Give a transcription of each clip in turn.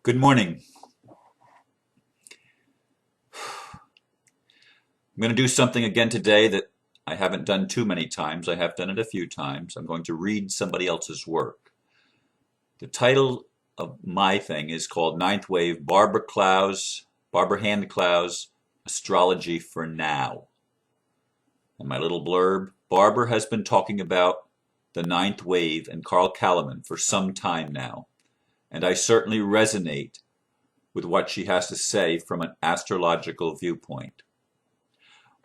Good morning. I'm going to do something again today that I haven't done too many times. I have done it a few times. I'm going to read somebody else's work. The title of my thing is called Ninth Wave, Barbara Hand Clow's Astrology for Now. And my little blurb, Barbara has been talking about the Ninth Wave and Carl Kalaman for some time now, and I certainly resonate with what she has to say from an astrological viewpoint.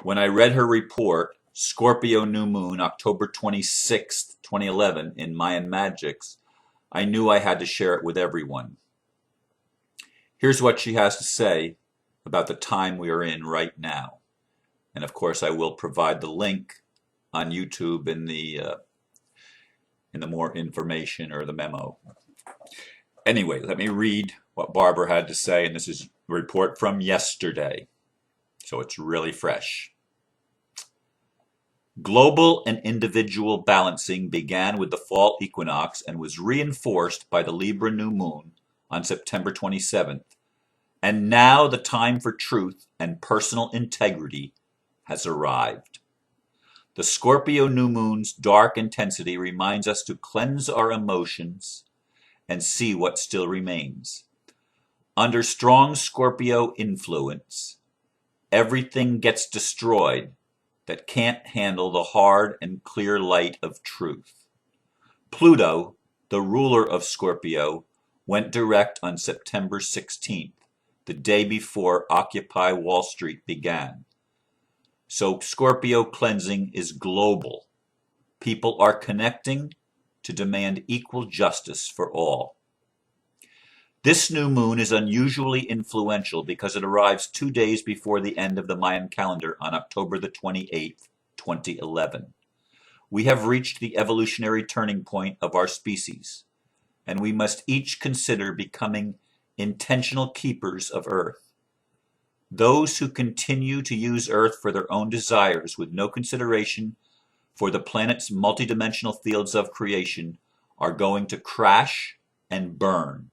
When I read her report, Scorpio New Moon, October 26th, 2011, in Mayan Magics, I knew I had to share it with everyone. Here's what she has to say about the time we are in right now. And of course, I will provide the link on YouTube in the more information or the memo. Anyway, let me read what Barbara had to say, and this is a report from yesterday, so it's really fresh. Global and individual balancing began with the fall equinox and was reinforced by the Libra new moon on September 27th. And now the time for truth and personal integrity has arrived. The Scorpio new moon's dark intensity reminds us to cleanse our emotions and see what still remains. Under strong Scorpio influence, everything gets destroyed that can't handle the hard and clear light of truth. Pluto, the ruler of Scorpio, went direct on September 16th, the day before Occupy Wall Street began. So Scorpio cleansing is global. People are connecting to demand equal justice for all. This new moon is unusually influential because it arrives 2 days before the end of the Mayan calendar on October the 28th, 2011. We have reached the evolutionary turning point of our species, and we must each consider becoming intentional keepers of Earth. Those who continue to use Earth for their own desires with no consideration for the planet's multidimensional fields of creation are going to crash and burn.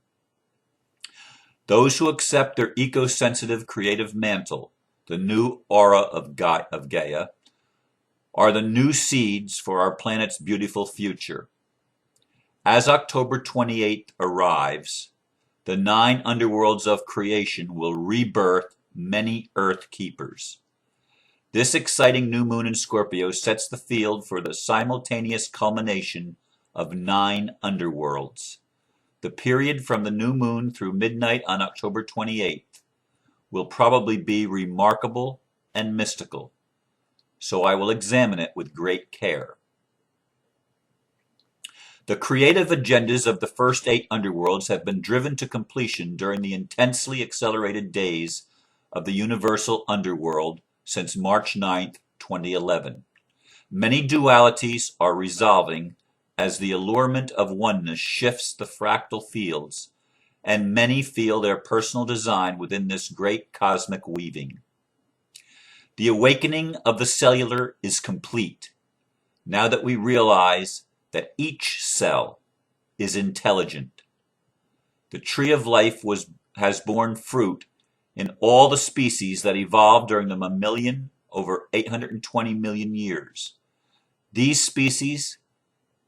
Those who accept their eco-sensitive creative mantle, the new aura of Gaia, are the new seeds for our planet's beautiful future. As October 28th arrives, the 9 underworlds of creation will rebirth many Earth keepers. This exciting new moon in Scorpio sets the field for the simultaneous culmination of 9 underworlds. The period from the new moon through midnight on October 28th will probably be remarkable and mystical, so I will examine it with great care. The creative agendas of the first 8 underworlds have been driven to completion during the intensely accelerated days of the universal underworld since March 9th, 2011. Many dualities are resolving as the allurement of oneness shifts the fractal fields, and many feel their personal design within this great cosmic weaving. The awakening of the cellular is complete, now that we realize that each cell is intelligent. The tree of life has borne fruit in all the species that evolved during the mammalian over 820 million years. These species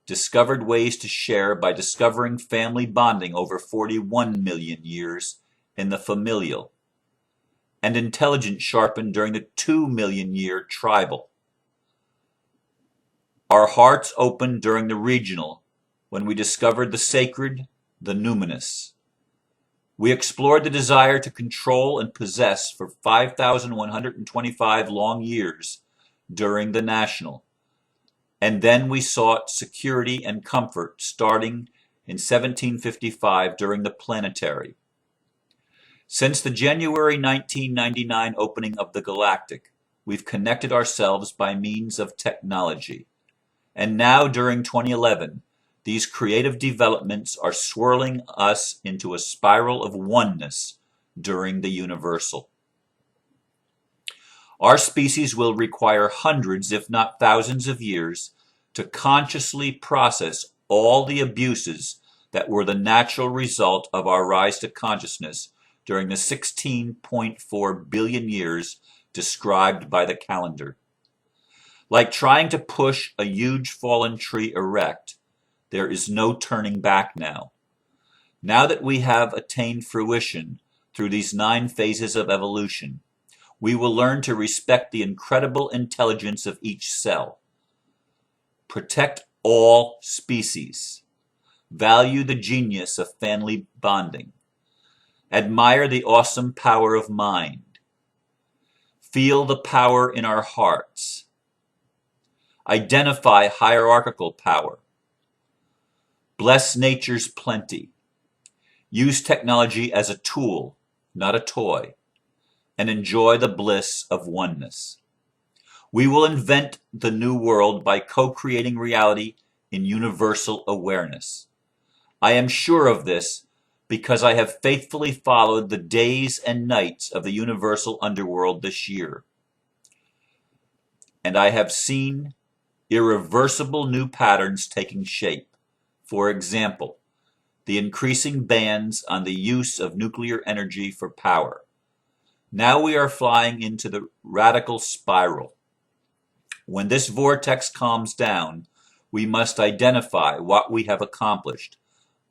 discovered ways to share by discovering family bonding over 41 million years in the familial, and intelligence sharpened during the 2 million year tribal. Our hearts opened during the regional when we discovered the sacred, the numinous. We explored the desire to control and possess for 5,125 long years during the national. And then we sought security and comfort starting in 1755 during the planetary. Since the January 1999 opening of the galactic, we've connected ourselves by means of technology. And now during 2011, these creative developments are swirling us into a spiral of oneness during the universal. Our species will require hundreds, if not thousands of years to consciously process all the abuses that were the natural result of our rise to consciousness during the 16.4 billion years described by the calendar. Like trying to push a huge fallen tree erect, there is no turning back now. Now that we have attained fruition through these 9 phases of evolution, we will learn to respect the incredible intelligence of each cell, protect all species, value the genius of family bonding, admire the awesome power of mind, feel the power in our hearts, identify hierarchical power, bless nature's plenty, use technology as a tool, not a toy, and enjoy the bliss of oneness. We will invent the new world by co-creating reality in universal awareness. I am sure of this because I have faithfully followed the days and nights of the universal underworld this year. And I have seen irreversible new patterns taking shape. For example, the increasing bans on the use of nuclear energy for power. Now we are flying into the radical spiral. When this vortex calms down, we must identify what we have accomplished.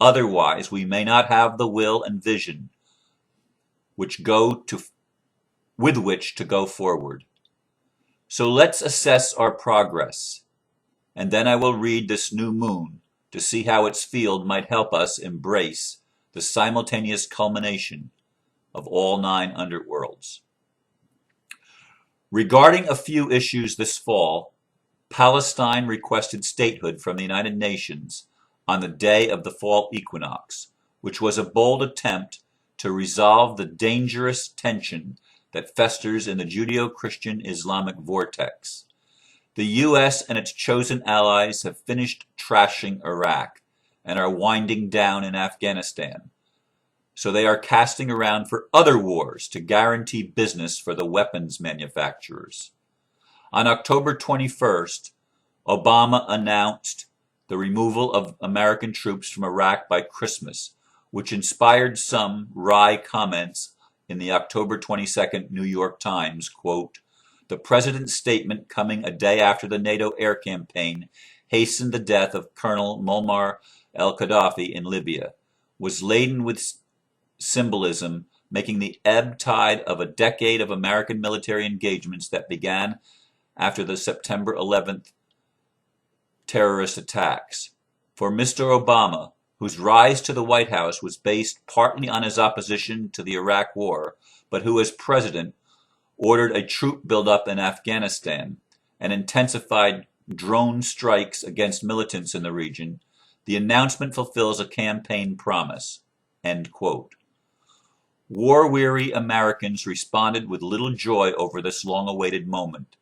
Otherwise, we may not have the will and vision with which to go forward. So let's assess our progress, and then I will read this new moon to see how its field might help us embrace the simultaneous culmination of all 9 underworlds. Regarding a few issues this fall, Palestine requested statehood from the United Nations on the day of the fall equinox, which was a bold attempt to resolve the dangerous tension that festers in the Judeo-Christian Islamic vortex. The U.S. and its chosen allies have finished trashing Iraq and are winding down in Afghanistan. So they are casting around for other wars to guarantee business for the weapons manufacturers. On October 21st, Obama announced the removal of American troops from Iraq by Christmas, which inspired some wry comments in the October 22nd New York Times, quote, "The president's statement coming a day after the NATO air campaign hastened the death of Colonel Muammar al-Gaddafi in Libya, was laden with symbolism, making the ebb tide of a decade of American military engagements that began after the September 11th terrorist attacks. For Mr. Obama, whose rise to the White House was based partly on his opposition to the Iraq War, but who as president ordered a troop buildup in Afghanistan and intensified drone strikes against militants in the region, the announcement fulfills a campaign promise." End quote. War-weary Americans responded with little joy over this long-awaited moment,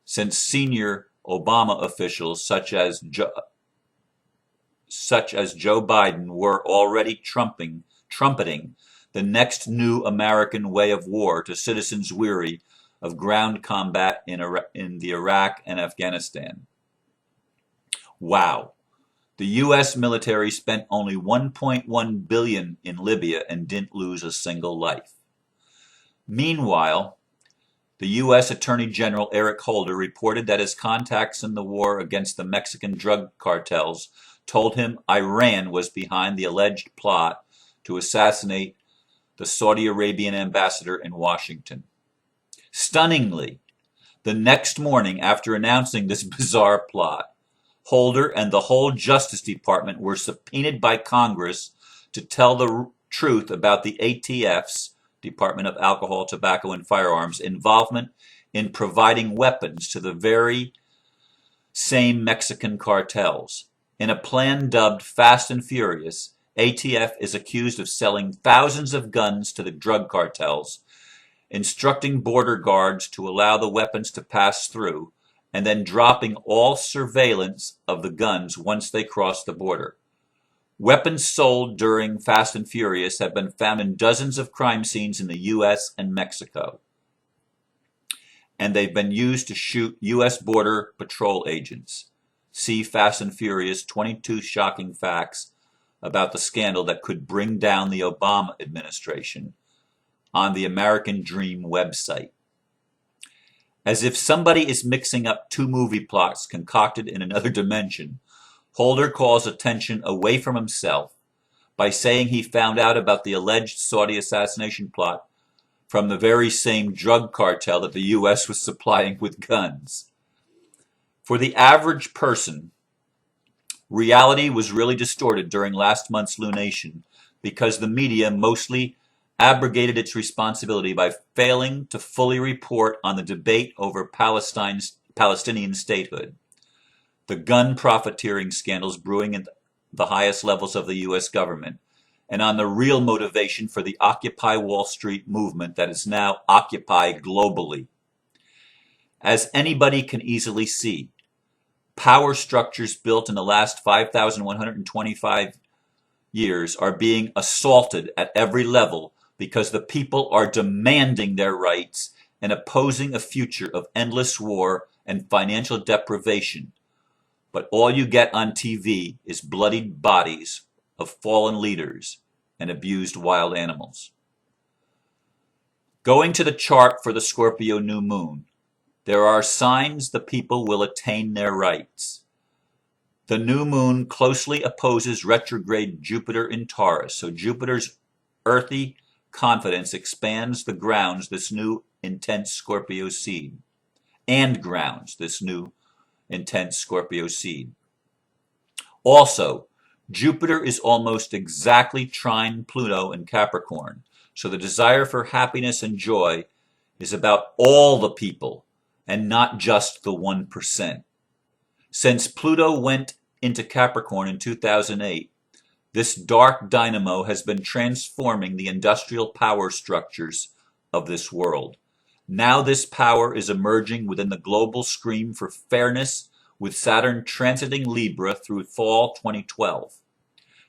since senior Obama officials such as Joe Biden were already trumpeting the next new American way of war to citizens weary of ground combat in the Iraq and Afghanistan. Wow. The U.S. military spent only $1.1 billion in Libya and didn't lose a single life. Meanwhile, the U.S. Attorney General Eric Holder reported that his contacts in the war against the Mexican drug cartels told him Iran was behind the alleged plot to assassinate the Saudi Arabian ambassador in Washington. Stunningly, the next morning after announcing this bizarre plot, Holder and the whole Justice Department were subpoenaed by Congress to tell the truth about the ATF's, Department of Alcohol, Tobacco, and Firearms, involvement in providing weapons to the very same Mexican cartels. In a plan dubbed Fast and Furious, ATF is accused of selling thousands of guns to the drug cartels, instructing border guards to allow the weapons to pass through, and then dropping all surveillance of the guns once they cross the border. Weapons sold during Fast and Furious have been found in dozens of crime scenes in the U.S. and Mexico, and they've been used to shoot U.S. Border Patrol agents. See Fast and Furious 22 Shocking Facts about the scandal that could bring down the Obama administration on the American Dream website. As if somebody is mixing up two movie plots concocted in another dimension, Holder calls attention away from himself by saying he found out about the alleged Saudi assassination plot from the very same drug cartel that the U.S. was supplying with guns. For the average person, reality was really distorted during last month's lunation because the media mostly abrogated its responsibility by failing to fully report on the debate over Palestinian statehood, the gun profiteering scandals brewing in the highest levels of the U.S. government, and on the real motivation for the Occupy Wall Street movement that is now Occupy globally. As anybody can easily see, power structures built in the last 5,125 years are being assaulted at every level because the people are demanding their rights and opposing a future of endless war and financial deprivation. But all you get on TV is bloodied bodies of fallen leaders and abused wild animals. Going to the chart for the Scorpio new moon, there are signs the people will attain their rights. The new moon closely opposes retrograde Jupiter in Taurus, so Jupiter's earthy confidence expands the grounds this new intense Scorpio seed, and grounds this new intense Scorpio seed. Also, Jupiter is almost exactly trine Pluto in Capricorn, so the desire for happiness and joy is about all the people and not just the 1%. Since Pluto went into Capricorn in 2008, this dark dynamo has been transforming the industrial power structures of this world. Now this power is emerging within the global scream for fairness, with Saturn transiting Libra through fall 2012.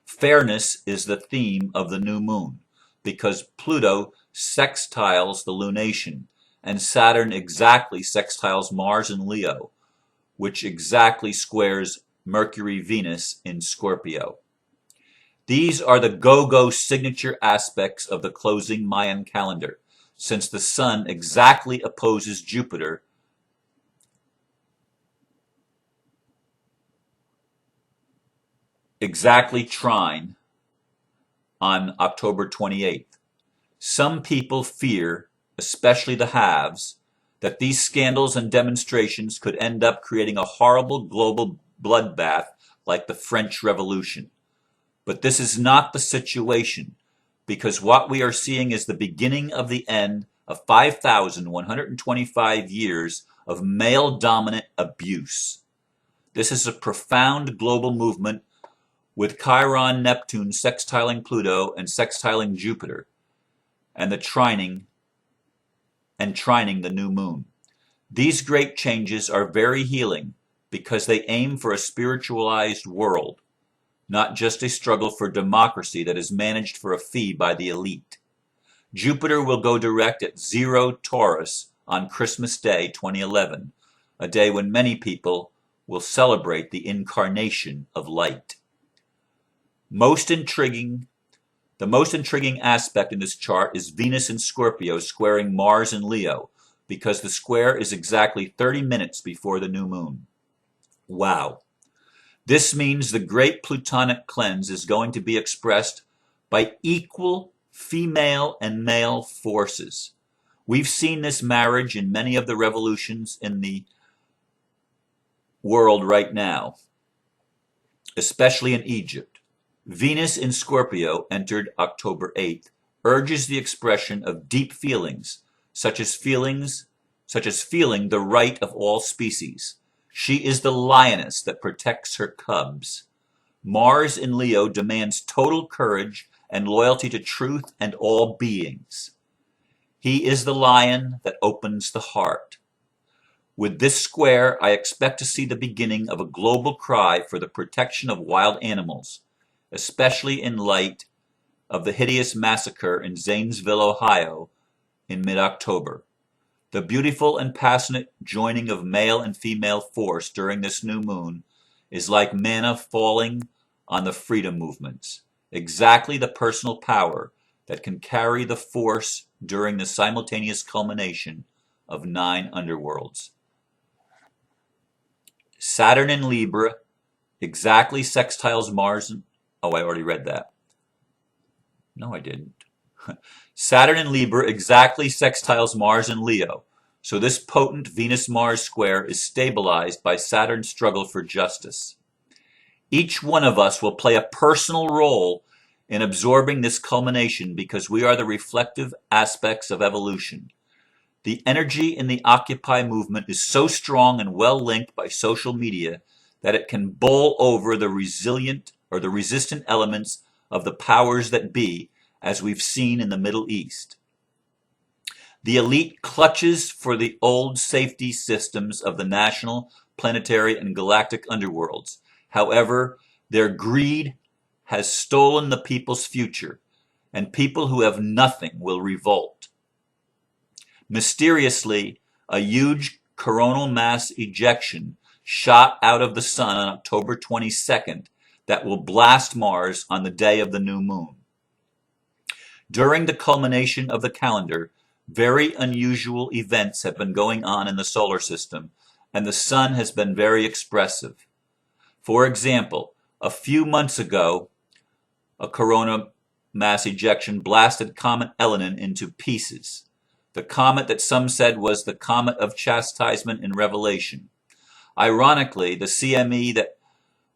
Fairness is the theme of the new moon, because Pluto sextiles the lunation, and Saturn exactly sextiles Mars in Leo, which exactly squares Mercury-Venus in Scorpio. These are the go-go signature aspects of the closing Mayan calendar, since the Sun exactly opposes Jupiter exactly trine on October 28th. Some people fear, especially the haves, that these scandals and demonstrations could end up creating a horrible global bloodbath like the French Revolution. But this is not the situation, because what we are seeing is the beginning of the end of 5,125 years of male-dominant abuse. This is a profound global movement with Chiron Neptune sextiling Pluto and sextiling Jupiter, and trining the new moon. These great changes are very healing because they aim for a spiritualized world, not just a struggle for democracy that is managed for a fee by the elite. Jupiter will go direct at 0 Taurus on Christmas Day 2011, a day when many people will celebrate the incarnation of light. The most intriguing aspect in this chart is Venus in Scorpio squaring Mars in Leo, because the square is exactly 30 minutes before the new moon. Wow. This means the great Plutonic cleanse is going to be expressed by equal female and male forces. We've seen this marriage in many of the revolutions in the world right now, especially in Egypt. Venus in Scorpio, entered October 8th, urges the expression of deep feelings, such as feeling the right of all species. She is the lioness that protects her cubs. Mars in Leo demands total courage and loyalty to truth and all beings. He is the lion that opens the heart. With this square, I expect to see the beginning of a global cry for the protection of wild animals, especially in light of the hideous massacre in Zanesville, Ohio in mid-October. The beautiful and passionate joining of male and female force during this new moon is like manna falling on the freedom movements, exactly the personal power that can carry the force during the simultaneous culmination of 9 underworlds. Saturn in Libra exactly sextiles Mars. Oh, I already read that. No, I didn't. Saturn in Libra exactly sextiles Mars in Leo. So this potent Venus-Mars square is stabilized by Saturn's struggle for justice. Each one of us will play a personal role in absorbing this culmination because we are the reflective aspects of evolution. The energy in the Occupy movement is so strong and well linked by social media that it can bowl over the resilient or the resistant elements of the powers that be, as we've seen in the Middle East. The elite clutches for the old safety systems of the national, planetary, and galactic underworlds. However, their greed has stolen the people's future, and people who have nothing will revolt. Mysteriously, a huge coronal mass ejection shot out of the sun on October 22nd that will blast Mars on the day of the new moon. During the culmination of the calendar, very unusual events have been going on in the solar system, and the sun has been very expressive. For example, a few months ago, a coronal mass ejection blasted Comet Elenin into pieces. The comet that some said was the comet of chastisement in Revelation. Ironically, the CME that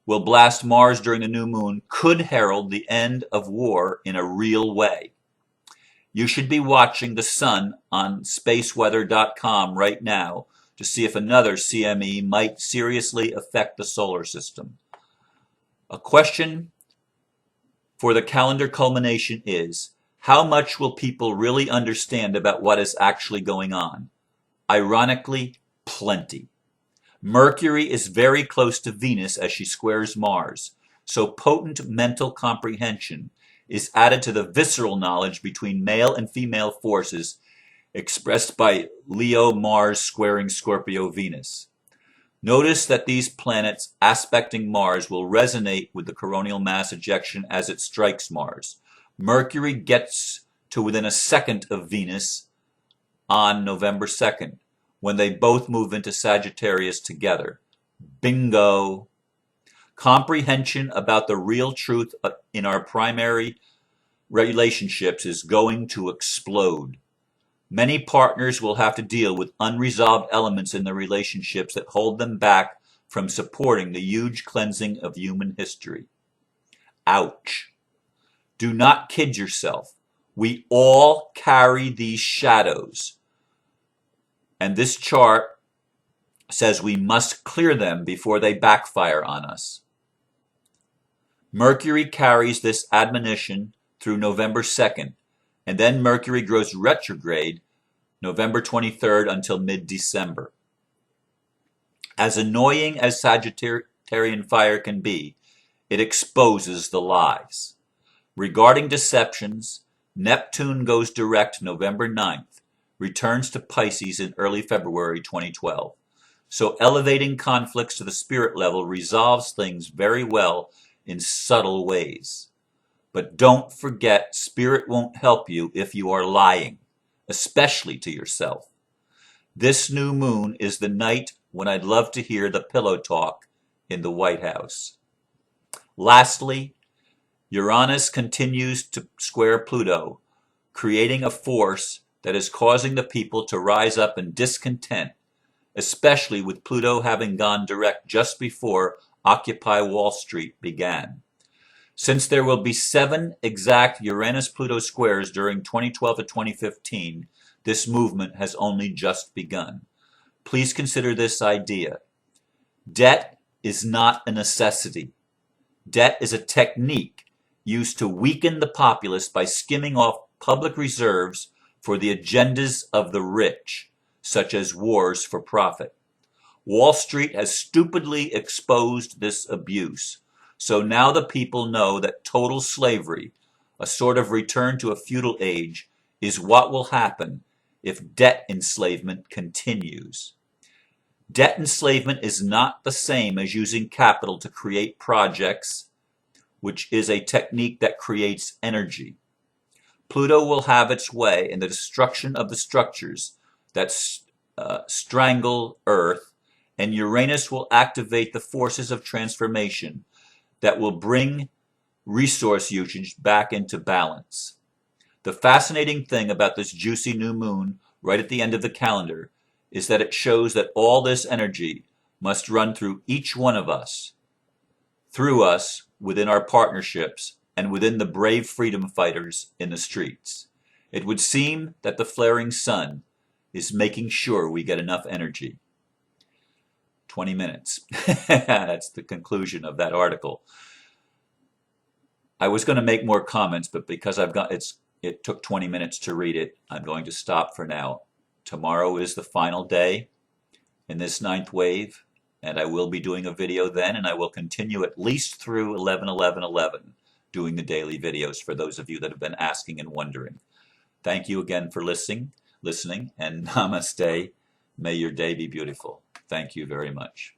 will blast Mars during the new moon could herald the end of war in a real way. You should be watching the sun on spaceweather.com right now to see if another CME might seriously affect the solar system. A question for the calendar culmination is, how much will people really understand about what is actually going on? Ironically, plenty. Mercury is very close to Venus as she squares Mars, so potent mental comprehension is added to the visceral knowledge between male and female forces expressed by Leo Mars squaring Scorpio Venus. Notice that these planets aspecting Mars will resonate with the coronal mass ejection as it strikes Mars. Mercury gets to within a second of Venus on November 2nd, when they both move into Sagittarius together. Bingo! Comprehension about the real truth in our primary relationships is going to explode. Many partners will have to deal with unresolved elements in their relationships that hold them back from supporting the huge cleansing of human history. Ouch. Do not kid yourself. We all carry these shadows. And this chart says we must clear them before they backfire on us. Mercury carries this admonition through November 2nd, and then Mercury goes retrograde November 23rd until mid-December. As annoying as Sagittarian fire can be, it exposes the lies. Regarding deceptions, Neptune goes direct November 9th, returns to Pisces in early February 2012. So elevating conflicts to the spirit level resolves things very well in subtle ways. But don't forget, spirit won't help you if you are lying, especially to yourself. This new moon is the night when I'd love to hear the pillow talk in the White House. Lastly, Uranus continues to square Pluto, creating a force that is causing the people to rise up in discontent, especially with Pluto having gone direct just before Occupy Wall Street began. Since there will be 7 exact Uranus-Pluto squares during 2012 to 2015, this movement has only just begun. Please consider this idea. Debt is not a necessity. Debt is a technique used to weaken the populace by skimming off public reserves for the agendas of the rich, such as wars for profit. Wall Street has stupidly exposed this abuse, so now the people know that total slavery, a sort of return to a feudal age, is what will happen if debt enslavement continues. Debt enslavement is not the same as using capital to create projects which is a technique that creates energy. Pluto will have its way in the destruction of the structures that strangle Earth, and Uranus will activate the forces of transformation that will bring resource usage back into balance. The fascinating thing about this juicy new moon right at the end of the calendar is that it shows that all this energy must run through each one of us, through us, within our partnerships, and within the brave freedom fighters in the streets. It would seem that the flaring sun is making sure we get enough energy. 20 minutes. That's the conclusion of that article. I was going to make more comments, but because it took 20 minutes to read it, I'm going to stop for now. Tomorrow is the final day in this 9th wave, and I will be doing a video then, and I will continue at least through 11/11/11 doing the daily videos for those of you that have been asking and wondering. Thank you again for listening, and namaste. May your day be beautiful. Thank you very much.